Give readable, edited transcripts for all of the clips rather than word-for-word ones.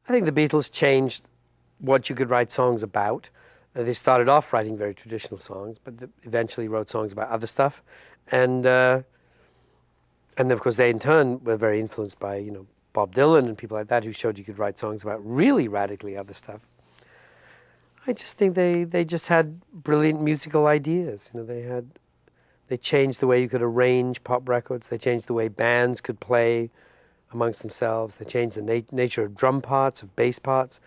I think the Beatles changed what you could write songs about. They started off writing very traditional songs, but eventually wrote songs about other stuff. And of course, they in turn were very influenced by, Bob Dylan and people like that who showed you could write songs about really radically other stuff. I just think they just had brilliant musical ideas. They changed the way you could arrange pop records. They changed the way bands could play amongst themselves. They changed the nature of drum parts, of bass parts.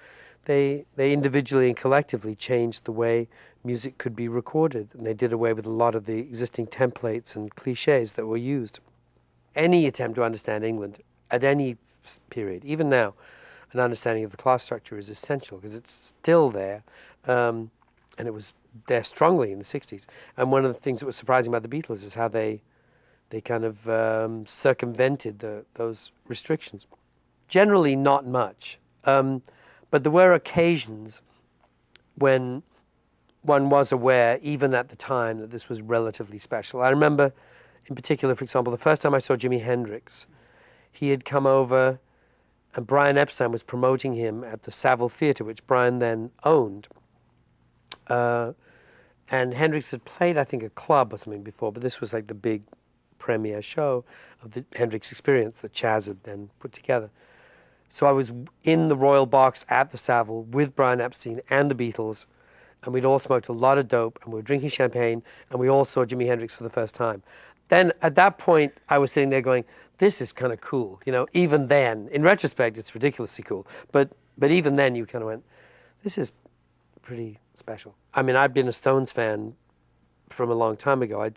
They individually and collectively changed the way music could be recorded, and they did away with a lot of the existing templates and cliches that were used. Any attempt to understand England at any period, even now, an understanding of the class structure is essential because it's still there, and it was there strongly in the 60s. And one of the things that was surprising about the Beatles is how they kind of circumvented those restrictions. Generally not much, but there were occasions when one was aware, even at the time, that this was relatively special. I remember, in particular, for example, the first time I saw Jimi Hendrix, he had come over and Brian Epstein was promoting him at the Savile Theatre, which Brian then owned. And Hendrix had played, I think, a club or something before, but this was like the big premiere show of the Hendrix Experience that Chaz had then put together. So I was in the Royal Box at the Savile with Brian Epstein and the Beatles, and we'd all smoked a lot of dope, and we were drinking champagne, and we all saw Jimi Hendrix for the first time. Then, at that point, I was sitting there going, this is kind of cool. Even then, in retrospect, it's ridiculously cool. But even then, you kind of went, this is pretty special. I mean, I'd been a Stones fan from a long time ago. I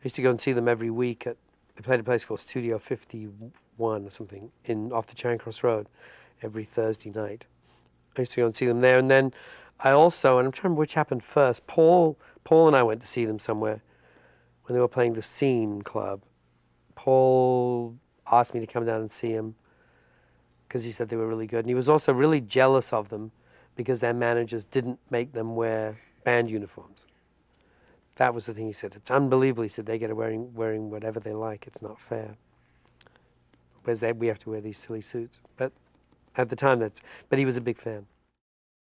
used to go and see them every week. They played a place called Studio 51 or something off the Charing Cross Road every Thursday night. I used to go and see them there. And then I also, and I'm trying to remember which happened first, Paul and I went to see them somewhere when they were playing the Scene Club. Paul asked me to come down and see him because he said they were really good. And he was also really jealous of them because their managers didn't make them wear band uniforms. That was the thing he said. It's unbelievable. He said they get wearing whatever they like. It's not fair. Whereas we have to wear these silly suits. But at the time, but he was a big fan.